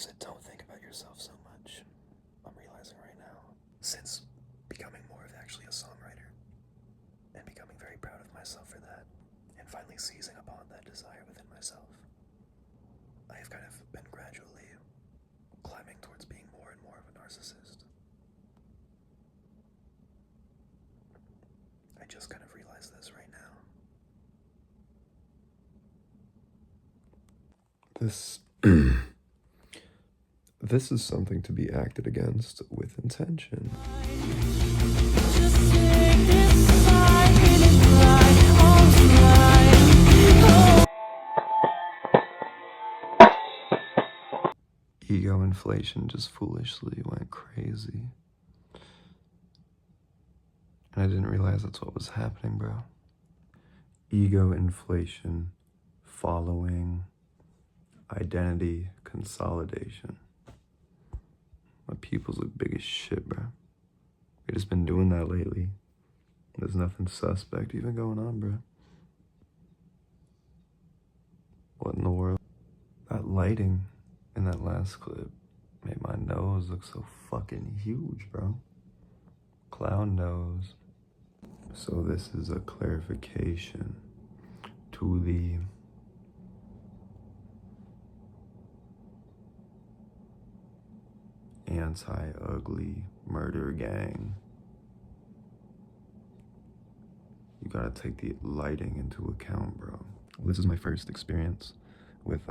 said don't think about yourself so much. I'm realizing right now, since becoming more of actually a songwriter and becoming very proud of myself for that, and finally seizing upon that desire within myself, I have kind of been gradually climbing towards being more and more of a narcissist. I just kind of realized this right now. This this is something to be acted against with intention. Ego inflation just foolishly went crazy. And I didn't realize that's what was happening, bro. Ego inflation following identity consolidation. My people's look big as shit, bro. We just been doing that lately. There's nothing suspect even going on, bro. What in the world? That lighting in that last clip made my nose look so fucking huge, bro. Clown nose. So this is a clarification to the anti-ugly murder gang. You gotta take the lighting into account, bro. Well, this is my first experience with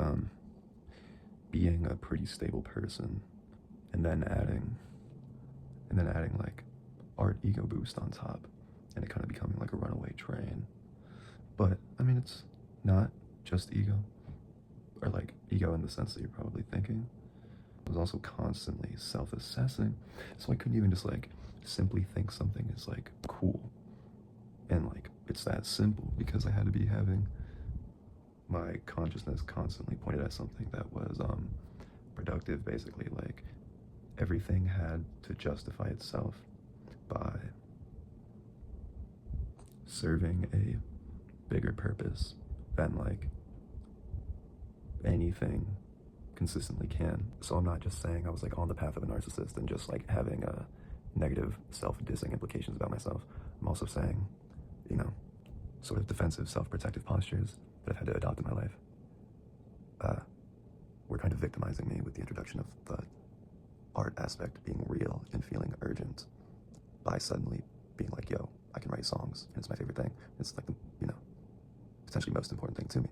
being a pretty stable person and then adding like art ego boost on top, and it kind of becoming like a runaway train. But I mean, it's not just ego, or like ego in the sense that you're probably thinking. I was also constantly self-assessing, so I couldn't even just like simply think something is like cool and like it's that simple, because I had to be having my consciousness constantly pointed at something that was productive. Basically, like everything had to justify itself by serving a bigger purpose than like anything consistently can. So I'm not just saying I was like on the path of a narcissist and just like having a negative self-dissing implications about myself. I'm also saying, you know, sort of defensive self-protective postures that I've had to adopt in my life were kind of victimizing me with the introduction of the art aspect being real and feeling urgent by suddenly being like, yo, I can write songs and it's my favorite thing. It's like the, you know, potentially most important thing to me.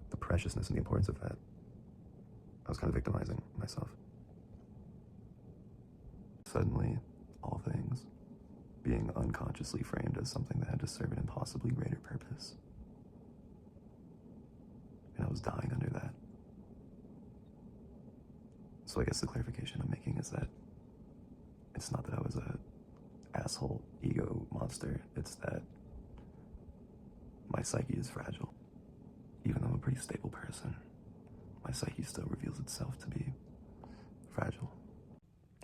The preciousness and the importance of that, I was kind of victimizing myself. Suddenly, all things being unconsciously framed as something that had to serve an impossibly greater purpose. And I was dying under that. So I guess the clarification I'm making is that it's not that I was a asshole ego monster, it's that my psyche is fragile. Even though I'm a pretty stable person, my psyche still reveals itself to be fragile.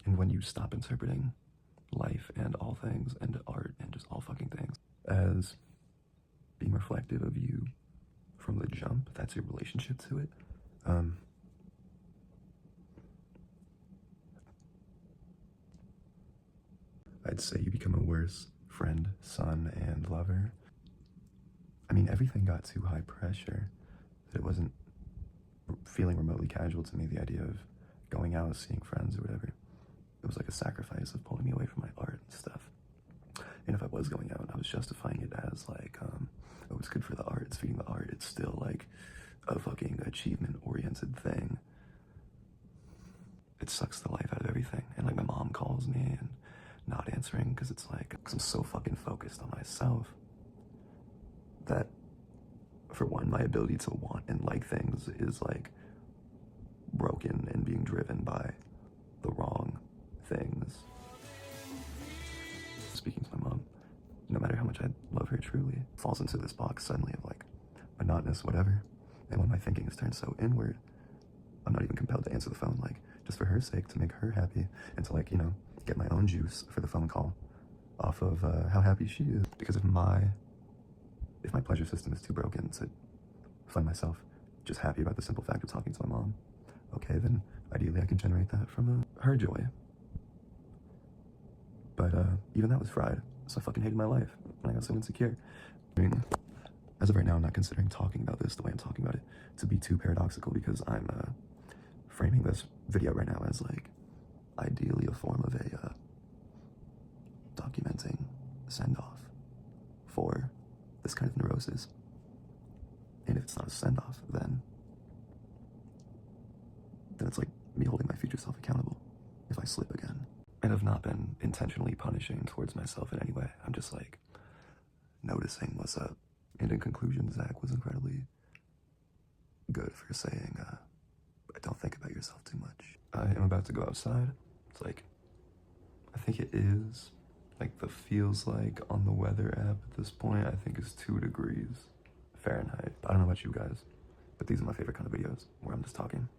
And when you stop interpreting life and all things and art and just all fucking things as being reflective of you from the jump, that's your relationship to it, I'd say you become a worse friend, son, and lover. I mean, everything got too high pressure that it wasn't feeling remotely casual to me, the idea of going out, seeing friends or whatever. It was like a sacrifice of pulling me away from my art and stuff. And if I was going out, I was justifying it as like, oh, it's good for the art, it's feeding the art, it's still like a fucking achievement-oriented thing. It sucks the life out of everything. And like my mom calls me and not answering because it's like, because I'm so fucking focused on myself that, for one, my ability to want and like things is like broken and being driven by the wrong things. Speaking to my mom, no matter how much I love her truly, falls into this box suddenly of like monotonous whatever. And when my thinking is turned so inward, I'm not even compelled to answer the phone, like just for her sake, to make her happy and to like, you know, get my own juice for the phone call off of how happy she is. Because if my pleasure system is too broken to find myself just happy about the simple fact of talking to my mom, okay, then ideally I could generate that from her joy. But even that was fried, so I fucking hated my life, and I got so insecure. I mean, as of right now, I'm not considering talking about this the way I'm talking about it to be too paradoxical, because I'm framing this video right now as like ideally a form of a documenting send-off for this kind of neurosis. And if it's not a send-off, then it's like me holding my future self accountable if I slip again. And I've not been intentionally punishing towards myself in any way. I'm just like noticing what's up. And in conclusion, Zach was incredibly good for saying, don't think about yourself too much. I am about to go outside. It's like, I think it is, like the feels like on the weather app at this point, I think is 2 degrees Fahrenheit. I don't know about you guys, but these are my favorite kind of videos where I'm just talking.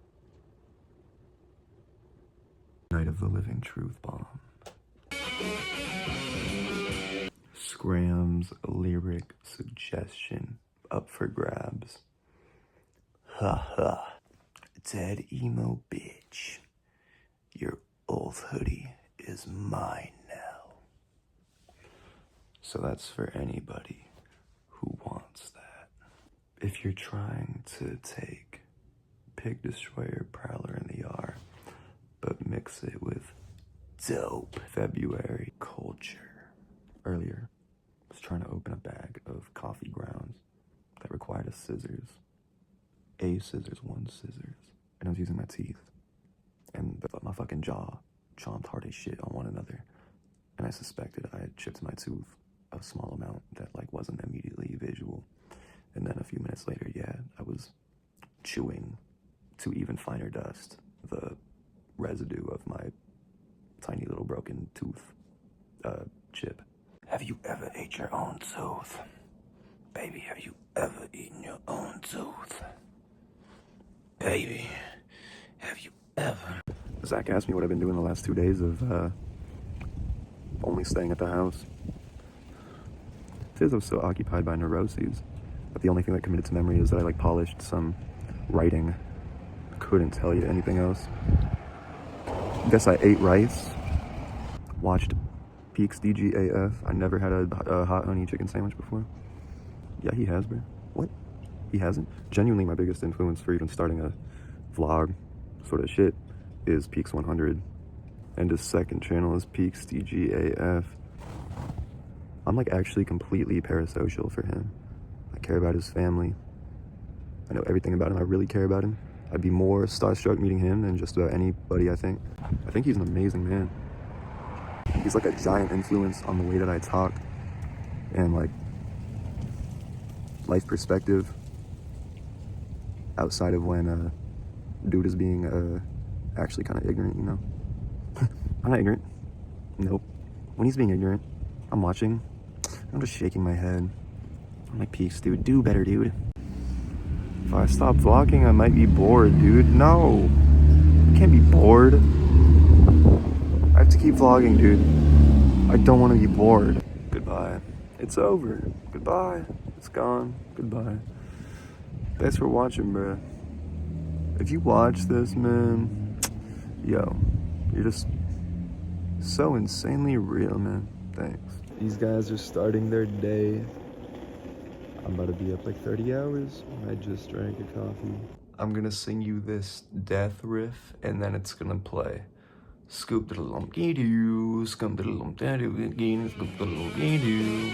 Night of the Living Truth Bomb. Scram's lyric suggestion up for grabs. Ha ha. Dead emo bitch. Your old hoodie is mine now. So that's for anybody who wants that. If you're trying to take Pig Destroyer Prowler in the R, but mix it with dope February culture. Earlier, I was trying to open a bag of coffee grounds that required a scissors. One scissors. And I was using my teeth. And my fucking jaw chomped hard as shit on one another. And I suspected I had chipped my tooth a small amount that like wasn't immediately visual. And then a few minutes later, yeah, I was chewing to even finer dust the residue of my tiny little broken tooth chip. Have you ever ate your own tooth? Baby, have you ever eaten your own tooth? Baby, have you ever? Zach asked me what I've been doing the last 2 days of only staying at the house. It is I was so occupied by neuroses that the only thing that committed to memory is that I like polished some writing. Couldn't tell you anything else. Guess I ate rice, watched Peaks DGAF. I never had a hot honey chicken sandwich before. Yeah, he has, bro. What? He hasn't? Genuinely, my biggest influence for even starting a vlog sort of shit is Peaks 100. And his second channel is Peaks DGAF. I'm like actually completely parasocial for him. I care about his family. I know everything about him. I really care about him. I'd be more starstruck meeting him than just about anybody, I think. I think he's an amazing man. He's like a giant influence on the way that I talk and like life perspective outside of when dude is being actually kind of ignorant, you know? I'm not ignorant. Nope. When he's being ignorant, I'm watching. I'm just shaking my head. I'm like, peace, dude. Do better, dude. If I stop vlogging, I might be bored, dude. No. I can't be bored. I have to keep vlogging, dude. I don't want to be bored. Goodbye. It's over. Goodbye. It's gone. Goodbye. Thanks for watching, bruh. If you watch this, man, yo, you're just so insanely real, man. Thanks. These guys are starting their day. I'm about to be up like 30 hours. I just drank a coffee. I'm gonna sing you this death riff, and then it's gonna play. Scoop diddle lump doo, scoop diddle lump doo, scoop diddle lump doo.